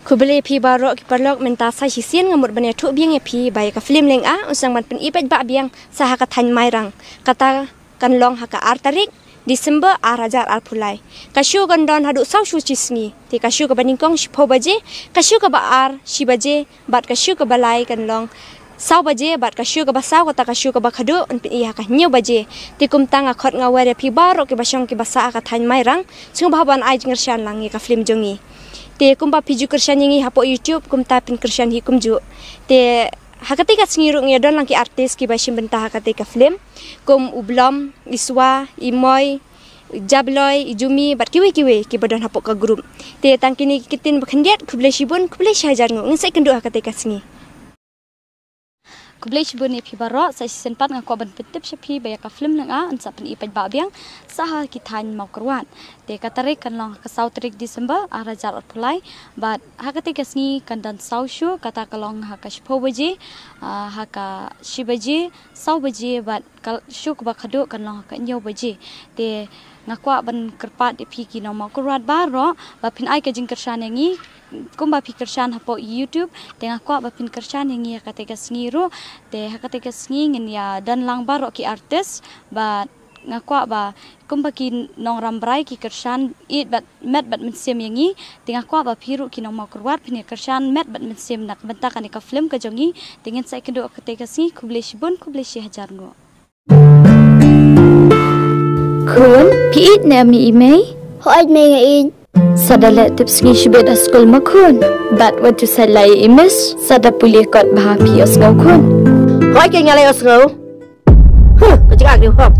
Kubeli pi barok ki perlok minta sa hisien ngamut bane thu biang e pi bai ka film leng a usang man pen ipet ba biang sa ka than mai rang kata kan long ha ka ar tarik Disember arajar ar pulai kasyu kan don hadu sau shu chisni ti kasyu ka baningkong shpo baje kasyu ka ba ar shi baje bat kasyu ka balai kan long sau baje bat kasyu ka ba sau kata kasyu ka ba khadu un pi ha ka nyu baje ti kum tang a khot ngaware pi barok ki basong ki basa ka than mai rang chung bhaban ai jingr shan lang ka film jongi te kumpa piju kersian yang hapo YouTube kumta pin kersian hi kumju te hakati ka singiru ngi don langki artis ki basim benta hakati ka film kum ublom iswa imoy jabloy ijumi bat kiwe ki badon hapo ka group te tangkini kitin bakhendiat kuble shibun kuble shajar ngu ngisai kendu hakati ka singi kublai shibun ni pi barok sa season 4 ngako ban petip shapi baya ka film nang a ansa pen ipaj ba biang saha ki than mau kerwan te katarik kan long ka sau tarik Disember arajar pulai bat hakati kasni kan dan sau shu kata kalong ha ka shpo baje ha ka shibaje sau baje bat kal shu ka khadu kan long ka nyo baje te ngakwa ban kerpat di pi ki no mau kerwat baro ba pin ai ka jing kersan yangi kumba pi kersan hapo YouTube te ngakwa ba pin kersan yangi kata kasni ru te hakati kasni ngin ya dan lang baro ki artis ba ngakwa ba kumba ki nong rambrai ki kersan it bat met bat mensim yangi te ngakwa ba piru ki nong mau kerwat pin kersan met bat mensim nak benta kan ka film ka jongi dengan sai kendo kata kasni kuble shibun kuble shi hajar ngo Kun, piit na mi imay? Hoad may ngain. Sadala tips ngi shibet askul makun. Bat wadu salay imis, sada pulikot baha piyos ngaw kun. Hoad kay ngalay osngaw? Kajikag ni hop.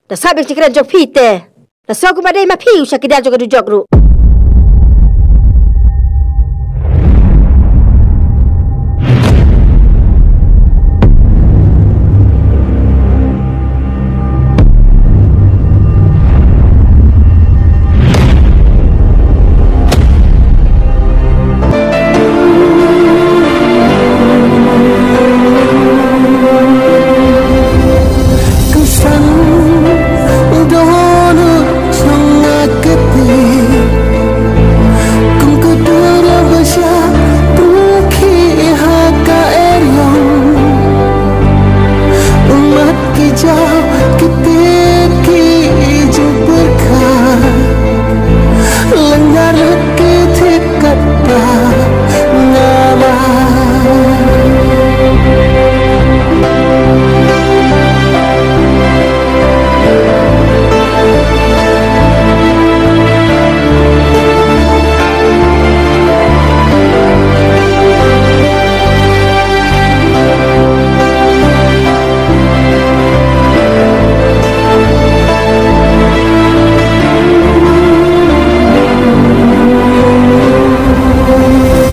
Nasabing sikran jok pite. Nasaw kumaday mapiw siya kidal jok adu jok ru.